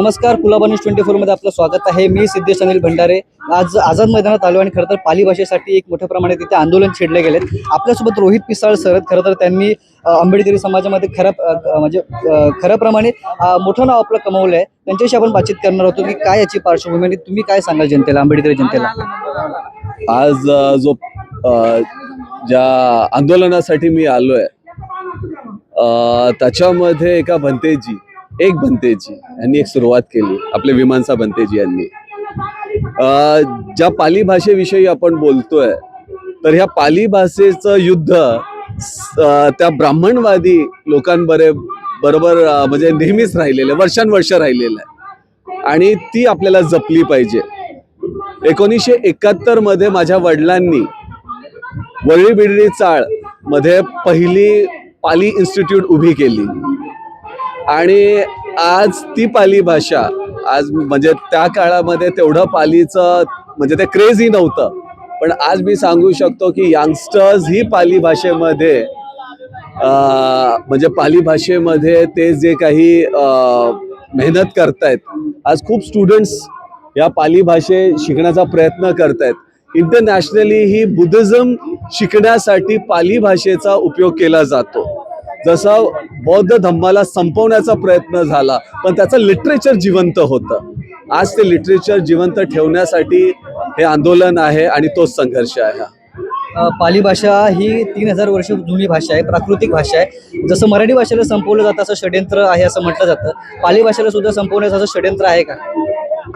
नमस्कार, कुलाबा न्यूज 24 मध्ये आपलं स्वागत आहे. मी सिद्धेश अनिल भंडारे. आज आझाद मैदानात आलो आणि खरं तर पाली भाषेसाठी एक मोठ्या प्रमाणात तिथे आंदोलन छेडले गेलेत. आपल्यासोबत रोहित पिसाळ सर खरं तर त्यांनी आंबेडकरी समाजामध्ये खऱ्या प्रमाणे मोठं नाव आपलं कमवलं आहे. त्यांच्याशी आपण बातचीत करणार होतो की काय याची पार्श्वभूमी आणि तुम्ही काय सांगाल जनतेला, आंबेडकरी जनतेला. आज जो ज्या आंदोलनासाठी मी आलोय त्याच्यामध्ये एक भंतेजी यांनी एक सुरुवात केली. आपले विमानसा भंतेजी यांनी ज्या पाली भाषेविषयी आपण बोलतोय तर ह्या पाली भाषेचं युद्ध त्या ब्राह्मणवादी लोकांबरोबर म्हणजे नेहमीच राहिलेलं, वर्षानुवर्ष राहिलेलं आहे आणि ती आपल्याला जपली पाहिजे. 1971 मध्ये माझ्या वडिलांनी वरळी बिडरी चाळ मध्ये पहिली पाली इन्स्टिट्यूट उभी केली आणि आज ती पाली भाषा आज म्हणजे त्या काळामध्ये तेवढं पालीचं म्हणजे ते क्रेझी नव्हतं, पण आज मी सांगू शकतो की यंगस्टर्स ही पाली भाषेमध्ये म्हणजे पाली भाषेमध्ये ते जे काही मेहनत करतायत, आज खूप स्टुडंट्स या पाली भाषे शिकण्याचा प्रयत्न करतायत. इंटरनॅशनली ही बुद्धिझम शिकण्यासाठी पाली भाषेचा उपयोग केला जातो. जसा बौद्ध धम्माला संपवण्याचा प्रयत्न झाला पण त्याचं लिटरेचर जिवंत होतं. आज ते लिटरेचर जिवंत ठेवण्यासाठी हे आंदोलन आहे आणि तोच संघर्ष आहे. पाली भाषा ही 3000 वर्ष जुनी भाषा आहे, प्राकृतिक भाषा आहे. जसं मराठी भाषेला संपवलं जातं असं षड्यंत्र आहे असं म्हटलं जातं, पाली भाषेला सुद्धा संपवण्याचं असं षड्यंत्र आहे का?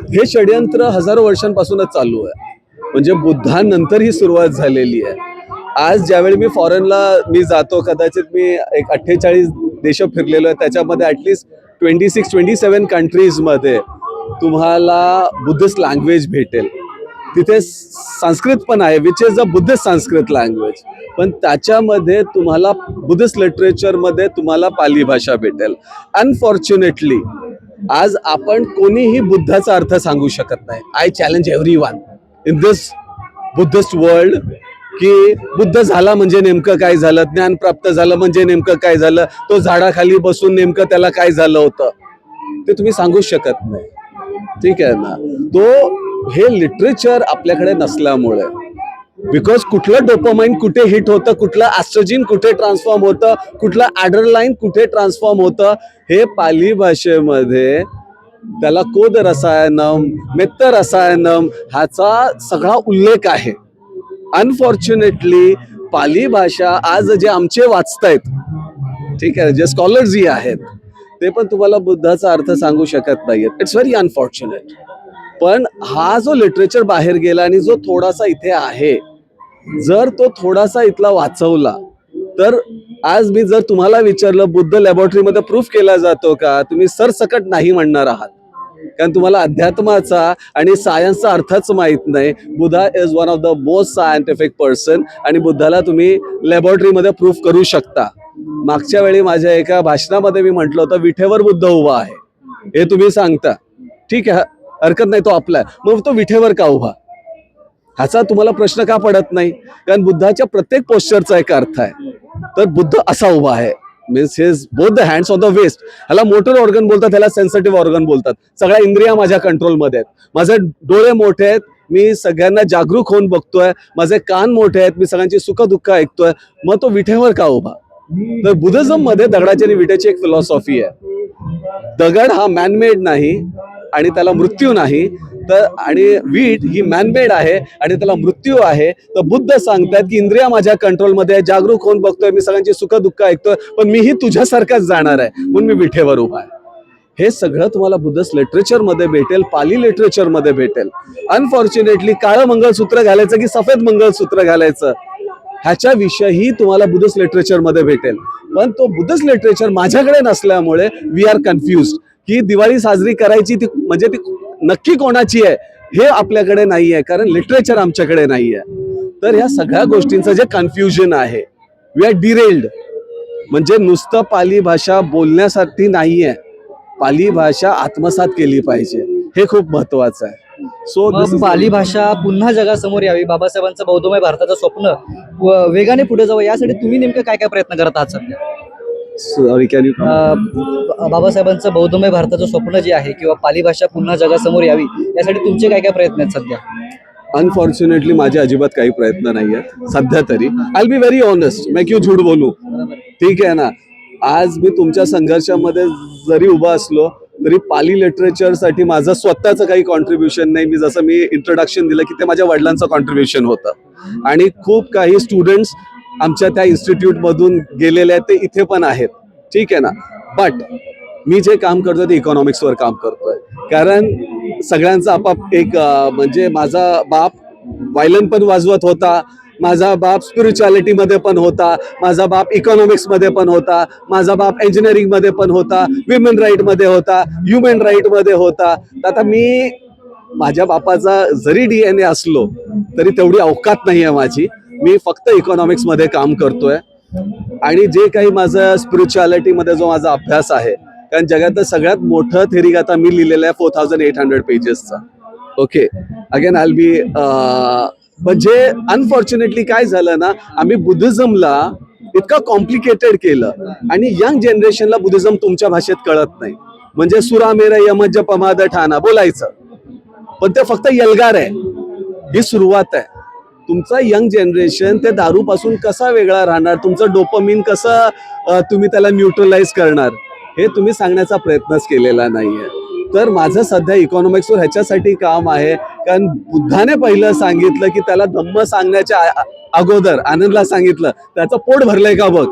हे षड्यंत्र हजारो वर्षांपासूनच चालू आहे. म्हणजे बुद्धानंतर ही सुरुवात झालेली आहे. आज ज्यावेळी मी फॉरेनला जातो, कदाचित मी एक 48 देश फिरलेलो आहे, त्याच्यामध्ये ॲटलिस्ट 26-27 कंट्रीजमध्ये तुम्हाला बुद्धिस्ट लँग्वेज भेटेल. तिथे संस्कृत पण आहे, which is a Buddhist Sanskrit language, पण त्याच्यामध्ये तुम्हाला बुद्धिस्ट लिटरेचरमध्ये तुम्हाला पाली भाषा भेटेल. अनफॉर्च्युनेटली आज आपण कोणीही बुद्धाचा अर्थ सांगू शकत नाही. I challenge everyone in this Buddhist world की बुद्ध झाला म्हणजे नेमकं काय झालं, ज्ञान प्राप्त झालं म्हणजे नेमकं काय झालं, तो झाडाखाली बसून नेमकं त्याला काय झालं होतं ते तुम्ही सांगू शकत नाही. ठीक आहे ना. तो हे लिटरेचर आपल्याकडे नसल्यामुळे, बिकॉज कुठलं डोपामाइन कुठे हिट होतं, कुठलं ॲस्ट्रोजिन कुठे ट्रान्सफॉर्म होतं, कुठलं ॲड्रेनालाईन कुठे ट्रान्सफॉर्म होतं, हे पाली भाषेमध्ये त्याला कोद रसायनम, मेत्त रसायनम ह्याचा सगळा उल्लेख आहे. अनफॉर्च्युनेटली पाली भाषा आज जे आमचे वाचतायत, ठीक आहे, जे स्कॉलर्स जी आहेत ते पण तुम्हाला बुद्धाचा अर्थ सांगू शकत नाहीत. It's very unfortunate. पण हा जो लिटरेचर बाहेर गेला आणि जो थोडासा इथे आहे, जर तो थोडासा इथला वाचवला तर आज मी जर तुम्हाला विचारलं बुद्ध लॅबोरेटरीमध्ये प्रूफ केला जातो का, तुम्ही सरसकट नाही म्हणणार आहात, कारण तुम्हाला अध्यात्माचा आणि सायन्सचा अर्थच माहित नाही. Buddha is one of the most scientific person आणि बुद्धाला तुम्ही लॅबोरेटरीमध्ये प्रूफ करू शकता. मागच्या वेळी माझ्या एका भाषणामध्ये मी म्हटलं होतं विठेवर बुद्ध उभा आहे, हे तुम्ही सांगता, ठीक आहे, हरकत नाही, तो आपला आहे, मग तो विठेवर का उभा, ह्याचा तुम्हाला प्रश्न का पडत नाही? कारण बुद्धाच्या प्रत्येक पोस्चरचा एक अर्थ आहे. तर बुद्ध असा उभा आहे, means his both the hands on the waist. ह्याला मोटर ऑर्गन बोलतात, ह्याला सेन्सिटिव्ह ऑर्गन बोलतात. सगळ्या इंद्रिया माझ्या कंट्रोलमध्ये आहेत. माझे डोळे मोठे आहेत, मी सगळ्यांना जागरूक होऊन बघतोय. माझे कान मोठे आहेत, मी सगळ्यांची सुख दुःख ऐकतोय. मग तो विठेवर का उभा? तर बुद्धिझम मध्ये दगडाची आणि विटेची एक फिलॉसॉफी आहे. दगड हा मॅनमेड नाही आणि त्याला मृत्यू नाही, तर आणि वीट ही मॅनमेड आहे आणि त्याला मृत्यू आहे. तर बुद्ध सांगतात की इंद्रिया माझ्या कंट्रोलमध्ये आहे, जागरूक होऊन बघतोय, मी सगळ्यांची सुख दुःख ऐकतोय, पण मीही तुझ्यासारखाच जाणार आहे, म्हणून मी विठेवर उभा आहे. हे सगळं तुम्हाला बुद्धिस्ट लिटरेचरमध्ये भेटेल, पाली लिटरेचरमध्ये भेटेल. अनफॉर्च्युनेटली काळं मंगळसूत्र घालायचं की सफेद मंगळसूत्र घालायचं ह्याच्याविषयी तुम्हाला बुद्धिस्ट लिटरेचरमध्ये भेटेल. पण तो बुद्धिस्ट लिटरेचर माझ्याकडे नसल्यामुळे वी आर कन्फ्युज्ड की दिवाळी साजरी करायची ती म्हणजे ती नक्की कोणाची आहे हे आपल्याकडे नाही आहे, कारण लिटरेचर आमच्याकडे नाही आहे. तर ह्या सगळ्या गोष्टींचं जे कन्फ्युजन आहे, वी आर डिरेल्ड. म्हणजे नुसतं पाली भाषा बोलण्यासाठी नाही आहे, पाली भाषा आत्मसात केली पाहिजे, हे खूप महत्वाचं आहे. सो पाली भाषा पुन्हा जगासमोर यावी, बाबासाहेबांचं बौद्धमय भारताचं स्वप्न वेगाने पुढे जावं, यासाठी तुम्ही नेमकं काय काय प्रयत्न करत आहात सध्या? सॉरी, कॅन यू बाबासाहेबांचं बौद्धमय भारताचं स्वप्न जे आहे किंवा पाली भाषा पुन्हा जगासमोर यावी यासाठी तुमचे काय काय प्रयत्न आहेत सध्या? अनफॉर्च्युनेटली माझे अजिबात काही प्रयत्न नाही आहेत सध्या तरी. आय बी व्हेरी ऑनेस्ट, मैं क्यों झूठ बोलू. ठीक आहे ना. आज मी तुमच्या संघर्षामध्ये जरी उभा असलो तरी पाली लिटरेचरसाठी माझं स्वतःचं काही कॉन्ट्रीब्युशन नाही. मी जसं मी इंट्रोडक्शन दिलं की ते माझ्या वडिलांचं कॉन्ट्रीब्युशन होतं आणि खूप काही स्टुडंट्स आमच्या त्या इन्स्टिट्यूटमधून गेलेले आहेत, ते इथे पण आहेत. ठीक आहे ना. बट मी जे काम करतोय ते इकॉनॉमिक्सवर काम करतोय. कारण सगळ्यांचा आपाप एक म्हणजे माझा बाप वायलन पण वाजवत होता, माझा बाप स्पिरिच्युअलिटीमध्ये पण होता, माझा बाप इकॉनॉमिक्समध्ये पण होता, माझा बाप इंजिनिअरिंगमध्ये पण होता, विमेन राईटमध्ये होता, ह्युमन राईटमध्ये होता. तर आता मी माझ्या बापाचा जरी DNA असलो तरी तेवढी अवकात नाही आहे माझी. मी फक्त इकॉनॉमिक्समध्ये काम करतोय आणि जे काही माझं स्पिरिच्युअलिटीमध्ये जो माझा अभ्यास आहे, कारण जगातलं सगळ्यात मोठं थेरी आता मी लिहिलेलं आहे 4800 पेजेसचा. ओके, अगेन आय बी म्हणजे अनफॉर्च्युनेटली काय झालं ना, आम्ही बुद्धिझमला इतकं कॉम्प्लिकेटेड केलं आणि यंग जनरेशनला बुद्धिझम तुमच्या भाषेत कळत नाही. म्हणजे सुरा मेरा यमज पमाद ठाणा बोलायचं, पण ते फक्त यलगार आहे. ही सुरुवात आहे. तुमचा यंग जनरेशन ते दारूपासून कसा वेगळा राहणार, तुमचं डोपामिन कसं तुम्ही त्याला न्यूट्रलाइज करणार, हे तुम्ही सांगण्याचा प्रयत्नच केलेला नाहीये. तर माझं सध्या इकॉनॉमिक्सवर ह्याच्यासाठी काम आहे, कारण बुद्धाने पहिलं सांगितलं की त्याला धम्म सांगण्याच्या अगोदर आनंदला सांगितलं त्याचं पोट भरलंय का बघ.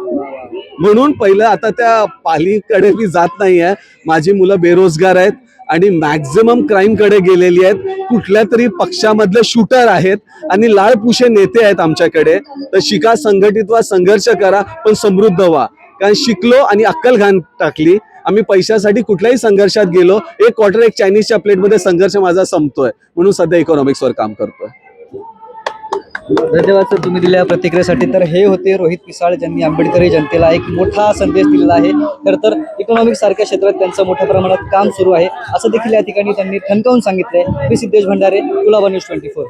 म्हणून पहिलं आता त्या पालीकडे मी जात नाहीये. माझी मुलं बेरोजगार आहेत आणि मॅक्झिमम क्राईम कडे गेलेली आहेत. कुठल्या तरी पक्षामधले शूटर आहेत आणि लाळपुशे नेते आहेत आमच्याकडे. तर शिका, संघटित व्हा, संघर्ष करा, पण समृद्ध व्हा. कारण शिकलो आणि अक्कल घाण टाकली. आम्ही पैशासाठी कुठल्याही संघर्षात गेलो, एक क्वार्टर एक चायनीजच्या प्लेटमध्ये संघर्ष माझा संपतोय. म्हणून सध्या इकॉनॉमिक्सवर काम करतोय. धन्यवाद सर तुम्ही दिलेल्या प्रतिक्रियेसाठी. तर हे होते रोहित पिसाळ, ज्यांनी आंबेडकरी जनतेला एक मोठा संदेश दिलेला आहे. खरं तर इकॉनॉमिक्स सारख्या क्षेत्रात त्यांचं मोठ्या प्रमाणात काम सुरू आहे असं देखील या ठिकाणी त्यांनी ठणकावून सांगितलंय. मी सिद्धेश भंडारे, कुलाबा न्यूज 24.